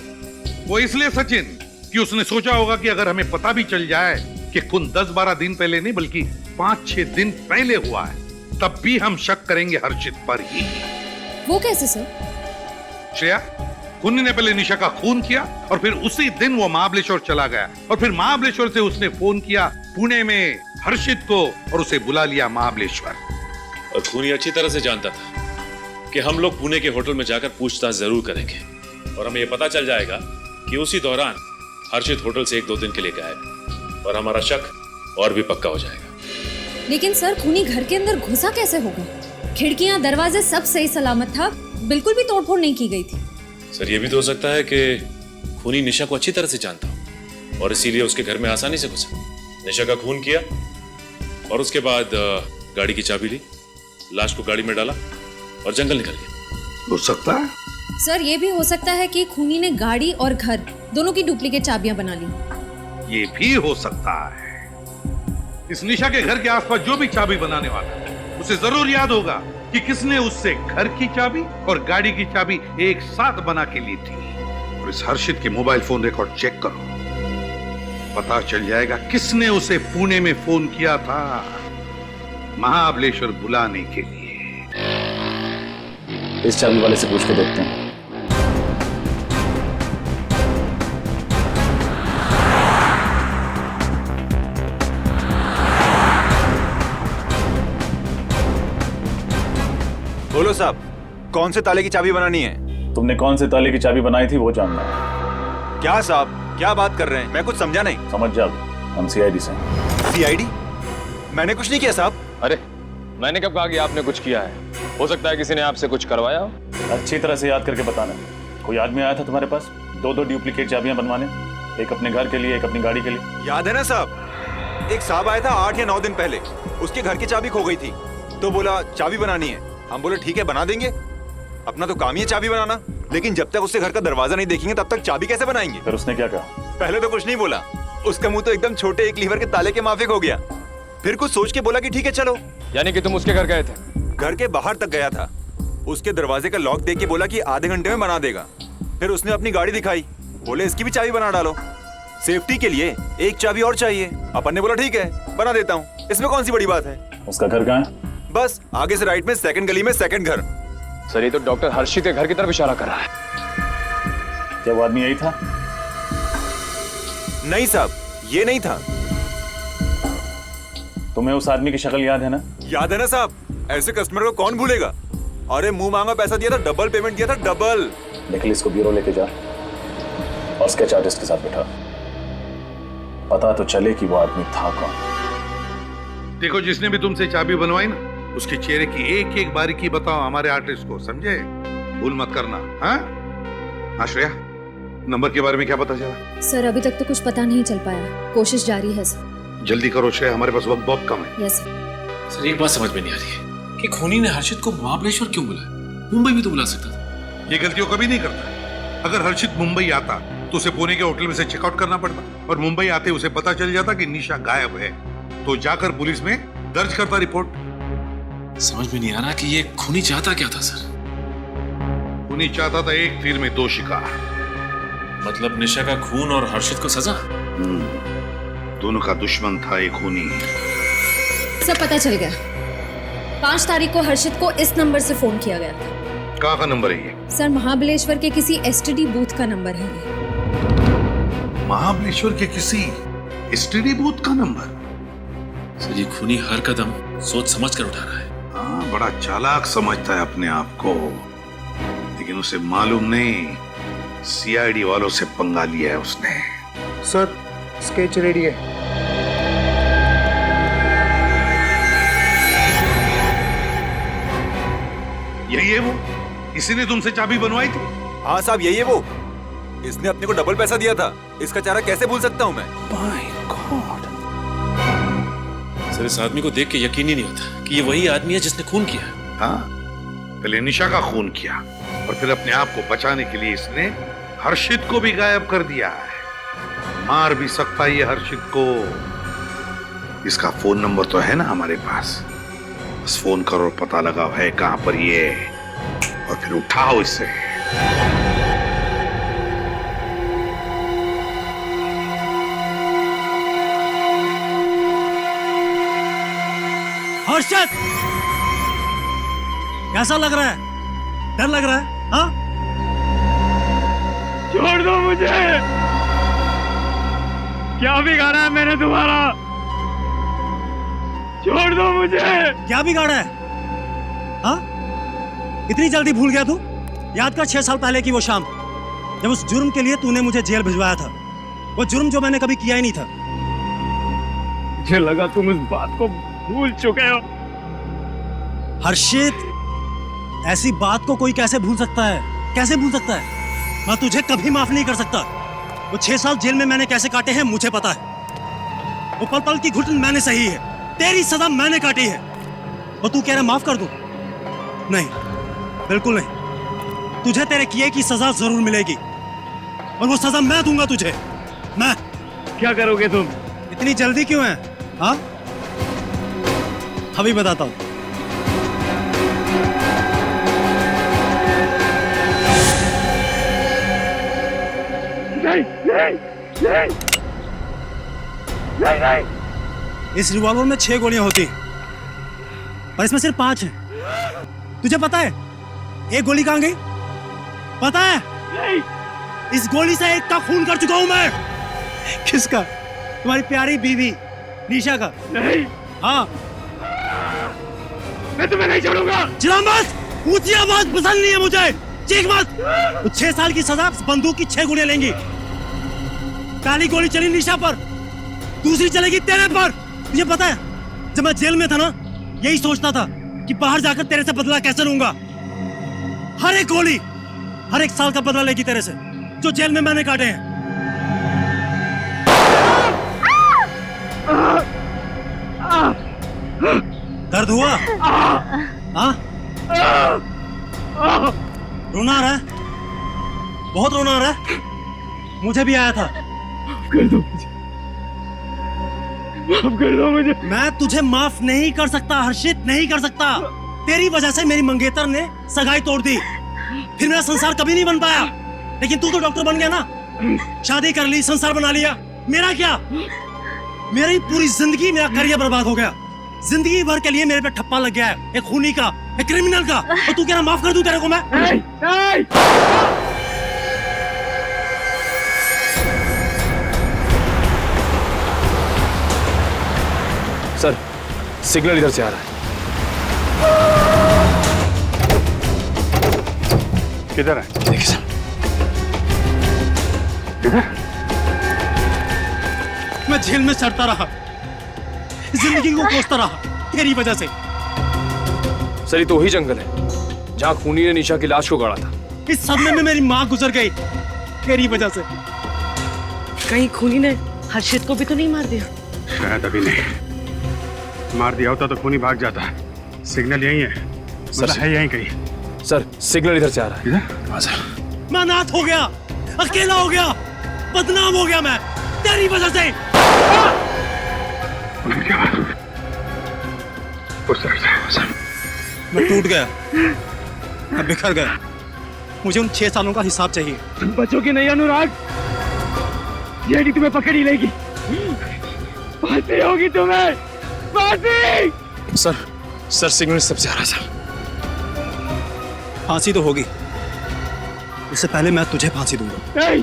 वो इसलिए सचिन कि उसने सोचा होगा कि अगर हमें पता भी चल जाए कि खून 10-12 दिन पहले नहीं बल्कि 5-6 दिन पहले हुआ है, तब भी हम शक करेंगे हर्षित पर ही। वो कैसे सर? श्रेया, खूनी ने पहले निशा का खून किया और फिर उसी दिन वो महाबलेश्वर चला गया, और फिर महाबलेश्वर से उसने फोन किया पुणे में हर्षित को और उसे बुला लिया महाबलेश्वर। और खूनी अच्छी तरह से जानता था कि हम लोग पुणे के होटल में जाकर पूछताछ जरूर करेंगे, और हमें यह पता चल जाएगा कि उसी दौरान हर्षित होटल से 1-2 दिन के लिए गायब, और हमारा शक और भी पक्का हो जाएगा। लेकिन सर, खूनी घर के अंदर घुसा कैसे होगा? खिड़कियां, दरवाजे सब सही सलामत था, बिल्कुल भी तोड़फोड़ नहीं की गई थी। सर, ये भी तो हो सकता है कि खूनी निशा को अच्छी तरह से जानता हो और इसीलिए उसके घर में आसानी से घुसा, निशा का खून किया और उसके बाद गाड़ी की चाबी ली, लाश को गाड़ी में डाला और जंगल निकल गया। हो सकता है सर, ये भी हो सकता है कि खूनी ने गाड़ी और घर दोनों की डुप्लीकेट चाबियां बना ली। ये भी हो सकता है इस निशा के घर के आसपास जो भी चाबी बनाने वाला है, उसे जरूर याद होगा कि किसने उससे घर की चाबी और गाड़ी की चाबी एक साथ बना के ली थी। और इस हर्षित के मोबाइल फोन रिकॉर्ड चेक करो, पता चल जाएगा किसने उसे पुणे में फोन किया था महाबलेश्वर बुलाने के लिए। इस चाबी वाले से पूछ के देखते हैं। बोलो साहब, कौन से ताले की चाबी बनानी है? तुमने कौन से ताले की चाबी बनाई थी वो जानना है। क्या साहब, क्या बात कर रहे हैं? मैं कुछ समझा नहीं। समझ जाओ, हम सीआईडी से। सीआईडी? मैंने कुछ नहीं किया साहब। अरे मैंने कब कहा कि आपने कुछ किया है? हो सकता है किसी ने आपसे कुछ करवाया हो। अच्छी तरह से याद करके बताना। कोई आदमी आया था तुम्हारे पास 2-2 डुप्लीकेट चाबियां बनवाने, एक अपने घर के लिए, एक अपनी गाड़ी के लिए। याद है ना साहब, एक साहब आया था 8 या 9 दिन पहले, उसके घर की चाबी खो गई थी, तो बोला चाबी बनानी है। हम बोले ठीक है बना देंगे, अपना तो काम ही है चाबी बनाना, लेकिन जब तक उससे घर का दरवाजा नहीं देखेंगे तब तक चाबी कैसे बनाएंगे? फिर उसने क्या कहा? पहले तो कुछ नहीं बोला, उसका मुंह तो एकदम छोटे एक लीवर के ताले के माफिक हो गया। फिर कुछ सोच के बोला कि ठीक है चलो। यानी कि तुम उसके घर गए थे? घर के बाहर तक गया था, उसके दरवाजे का लॉक देख के बोला कि आधे घंटे में बना देगा। फिर उसने अपनी गाड़ी दिखाई, बोले इसकी भी चाबी बना डालो, सेफ्टी के लिए एक चाबी और चाहिए। अपन ने बोला ठीक है बना देता हूँ, इसमें कौन सी बड़ी बात है। उसका घर कहाँ है? बस आगे से राइट में सेकंड गली में सेकंड घर। सर ये तो डॉक्टर हर्षित के घर की तरफ इशारा कर रहा है। क्या वो आदमी यही था? नहीं साहब, ये नहीं था। तुम्हें उस आदमी की शक्ल याद है ना? याद है ना साहब, ऐसे कस्टमर को कौन भूलेगा। अरे मुंह मांगा पैसा दिया था, डबल पेमेंट किया था, डबल। निखिल, इसको ब्यूरो लेके जा और स्केच आर्टिस्ट के साथ बैठा, पता तो चले कि वो आदमी था कौन। देखो, जिसने भी तुमसे चाबी बनवाई ना, उसके चेहरे की एक एक बारीकी बताओ हमारे आर्टिस्ट को, समझे? भूल मत करना। हाँ श्रेया, नंबर के बारे में क्या पता चला? सर अभी तक तो कुछ पता नहीं चल पाया, कोशिश जारी है सर। जल्दी करो श्रेया, हमारे पास वक्त बहुत कम है। Yes sir. सर एक बात समझ में नहीं आ रही है कि खूनी ने हर्षित को महाबलेश्वर क्यों बुलाया? मुंबई भी तो बुला सकता था। ये गलतियों कभी नहीं करता। अगर हर्षित मुंबई आता तो उसे पुणे के होटल में से चेकआउट करना पड़ता, और मुंबई आते उसे पता चल जाता कि निशा गायब है, तो जाकर पुलिस में दर्ज करता रिपोर्ट। समझ में नहीं आ रहा कि ये खूनी चाहता क्या था सर? खूनी चाहता था एक तीर में दो शिकार। मतलब निशा का खून और हर्षित को सजा? दोनों का दुश्मन था एक खूनी। सब पता चल गया। 5 तारीख को हर्षित को इस नंबर से फोन किया गया था। कहाँ का नंबर है ये? सर महाबलेश्वर के किसी एसटीडी बूथ का नंबर है ये। महाबलेश्वर के किसी एसटीडी बूथ का नंबर? सर ये खूनी हर कदम सोच समझ कर उठा रहा है। हाँ, बड़ा चालाक समझता है अपने आप को, लेकिन उसे मालूम नहीं सीआईडी वालों से पंगा लिया है उसने। सर स्केच रेडी है। यही है वो? इसी ने तुमसे चाबी बनवाई थी? हाँ साहब, यही है वो। इसने अपने को डबल पैसा दिया था। इसका चेहरा कैसे भूल सकता हूँ मैं? सर इस आदमी को देख के यकीन ही नहीं होता कि ये वही आदमी है जिसने खून किया। हाँ, पहले निशा का खून किया और फिर अपने आप को बचाने के लिए इसने हर्षित को भी गायब कर दिया है। मार भी सकता है ये हर्षित को। इसका फोन नंबर तो है ना हमारे पास, बस फोन करो, पता लगाओ है कहां पर ये, और फिर उठाओ इसे। हर्षित, कैसा लग रहा है? डर लग रहा है? हाँ? छोड़ दो मुझे। क्या बिगाड़ा है मैंने तुम्हारा? छोड़ दो मुझे। क्या बिगाड़ा है? हाँ? इतनी जल्दी भूल गया तू? याद कर 6 साल पहले की वो शाम, जब उस जुर्म के लिए तूने मुझे जेल भिजवाया था। वो जुर्म जो मैंने कभी किया ही नहीं था। मुझे लगा तुम उस बात को भूल चुके हो। हर्षित, ऐसी बात को कोई कैसे भूल सकता है? कैसे भूल सकता है? मैं तुझे कभी माफ नहीं कर सकता। वो 6 साल जेल में मैंने कैसे काटे हैं मुझे पता है। वो पल पल की घुटन मैंने सही है, तेरी सजा मैंने काटी है। और तू कह रहा माफ कर दूं? नहीं, बिल्कुल नहीं। तुझे तेरे किए की सजा जरूर मिलेगी, और वो सजा मैं दूंगा तुझे। मैं। क्या करोगे तुम? इतनी जल्दी क्यों है? हाँ, अभी बताता हूं। नहीं, नहीं, नहीं, नहीं, नहीं। इस रिवॉल्वर में 6 गोलियां होती, और इसमें सिर्फ 5 हैं। तुझे पता है एक गोली कहां गई? पता है? नहीं। इस गोली से एक का खून कर चुका हूं मैं। किसका? तुम्हारी प्यारी बीवी निशा का। नहीं। हाँ, मैं तुम्हें नहीं छोड़ूंगा। चिल्ला मत, ऊंची आवाज पसंद नहीं है मुझे, चीख मत। 6 साल की सजा, बंदूक की 6 गोलियां लेंगी। पहली गोली चली निशा पर, दूसरी चलेगी तेरे पर। तुझे पता है, जब मैं जेल में था ना, यही सोचता था कि बाहर जाकर तेरे से बदला कैसे लूंगा। हर एक गोली, हर एक साल का बदला लेगी तेरे से, जो जेल में मैंने काटे हैं। दर्द हुआ? हाँ? रोना आ रहा है? बहुत रोना आ रहा है? मुझे भी आया था। कर दो मुझे, माफ कर दो मुझे। मैं तुझे माफ नहीं कर सकता हर्षित, नहीं कर सकता। तेरी वजह से मेरी मंगेतर ने सगाई तोड़ दी, फिर मेरा संसार कभी नहीं बन पाया। लेकिन तू तो डॉक्टर बन गया ना, शादी कर ली, संसार बना लिया। मेरा क्या? मेरी पूरी जिंदगी, मेरा करियर बर्बाद हो गया। जिंदगी भर के लिए मेरे पे ठप्पा लग गया है, एक खूनी का, एक क्रिमिनल का। और तू कह रहा माफ कर दूं तेरे को मैं? नहीं, नहीं। सिग्नल इधर से आ रहा है। किधर है? देखिए सर। किधर? मैं जेल में सड़ता रहा, जिंदगी को कोसता रहा तेरी वजह से। सर ये तो वही जंगल है जहाँ खूनी ने निशा की लाश को गाड़ा था। इस सदमे में मेरी माँ गुजर गई तेरी वजह से। कहीं खूनी ने हर्षित को भी तो नहीं मार दिया? शायद अभी नहीं। मार दिया होता तो खूनी भाग जाता। सिग्नल यही है, मतलब है यहीं कहीं। सर सिग्नल इधर से आ रहा है। इधर? आजा। मैं अनाथ हो गया, अकेला हो गया, बदनाम हो गया मैं तेरी वजह से। मैं टूट गया, मैं बिखर गया। मुझे उन 6 सालों का हिसाब चाहिए। बचोगे नहीं अनुराग, जेडी तुम्हें पकड़ ही लेगी। फांसी होगी तुम्हें, फांसी। सर सिग्नल सबसे आ रहा है सर। फांसी तो होगी, इससे पहले मैं तुझे फांसी दूंगा। नहीं,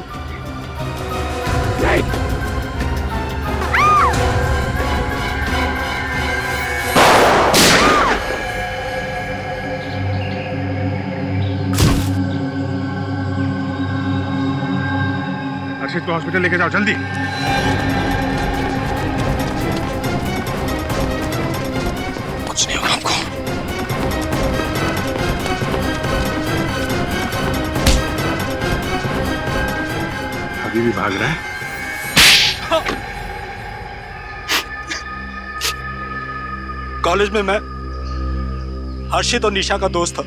नहीं। हर्षित को हॉस्पिटल लेके जाओ जल्दी। कुछ नहीं होगा हमको। अभी भी भाग रहा है? कॉलेज में मैं हर्षित और निशा का दोस्त था।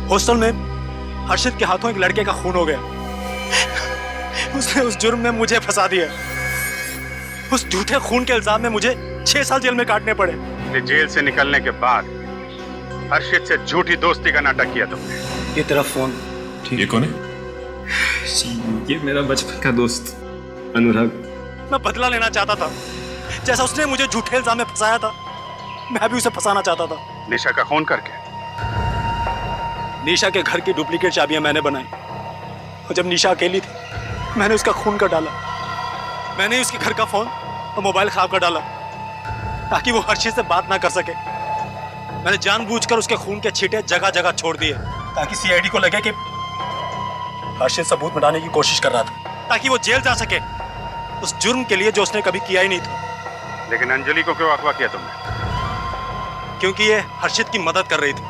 हॉस्टल में हर्षित के हाथों एक लड़के का खून हो गया। उसने उस जुर्म में मुझे फंसा दिया। उस झूठे खून के इल्जाम में मुझे 6 साल जेल में काटने पड़े। जेल से निकलने के बाद हर्षित से झूठी दोस्ती का नाटक किया तुमने। ये तेरा फोन। ये कौन है? ये मेरा बचपन का दोस्त अनुराग। मैं बदला लेना चाहता था, जैसा उसने मुझे झूठे इल्जाम में फंसाया था, मैं भी उसे फंसाना चाहता था। निशा का खून करके? निशा के घर की डुप्लीकेट चाबियां मैंने बनाई, और जब निशा अकेली थी मैंने उसका खून कर डाला। मैंने उसके घर का फोन और मोबाइल खराब कर डाला ताकि वो हर्षित से बात ना कर सके। मैंने जानबूझकर उसके खून के छींटे जगह जगह छोड़ दिए ताकि सीआईडी को लगे कि हर्षित सबूत मिटाने की कोशिश कर रहा था, ताकि वो जेल जा सके उस जुर्म के लिए जो उसने कभी किया ही नहीं था। लेकिन अंजलि को क्यों अगवा किया तुमने? क्योंकि ये हर्षित की मदद कर रही थी,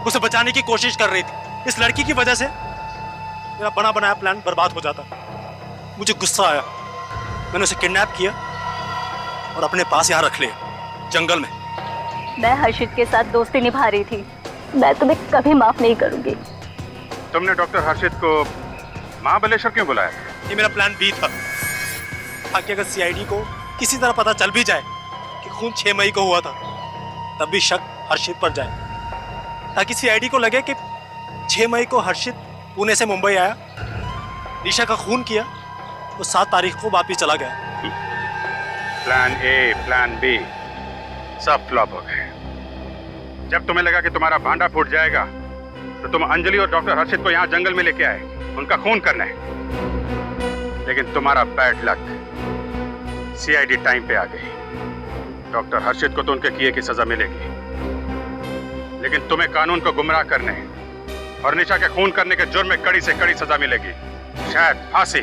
उसे बचाने की कोशिश कर रही थी। इस लड़की की वजह से मेरा बना बनाया प्लान बर्बाद हो जाता। मुझे गुस्सा आया, मैंने उसे किडनैप किया और अपने पास यहाँ रख लिया जंगल में। मैं हर्षित के साथ दोस्ती निभा रही थी, मैं तुम्हें कभी माफ नहीं करूंगी। तुमने डॉक्टर हर्षित को महाबलेश्वर क्यों बुलाया? ये मेरा प्लान बी था, ताकि अगर सीआईडी को किसी तरह पता चल भी जाए कि खून 6 मई को हुआ था, तब भी शक हर्षित पर जाए, ताकि सीआईडी को लगे कि 6 मई को हर्षित पुणे से मुंबई आया, निशा का खून किया, तो 7 तारीख को वापिस चला गया। प्लान ए, प्लान बी सब फ्लॉप हो गए। जब तुम्हें लगा कि तुम्हारा भांडा फूट जाएगा तो तुम अंजलि और डॉक्टर हर्षित को यहाँ जंगल में लेके आए उनका खून करने। लेकिन तुम्हारा बैड लक, सीआईडी टाइम पे आ गई। डॉक्टर हर्षित को तो उनके किए की सजा मिलेगी, लेकिन तुम्हें कानून को गुमराह करने और निशा के खून करने के जुर्म में कड़ी से कड़ी सजा मिलेगी, शायद फांसी।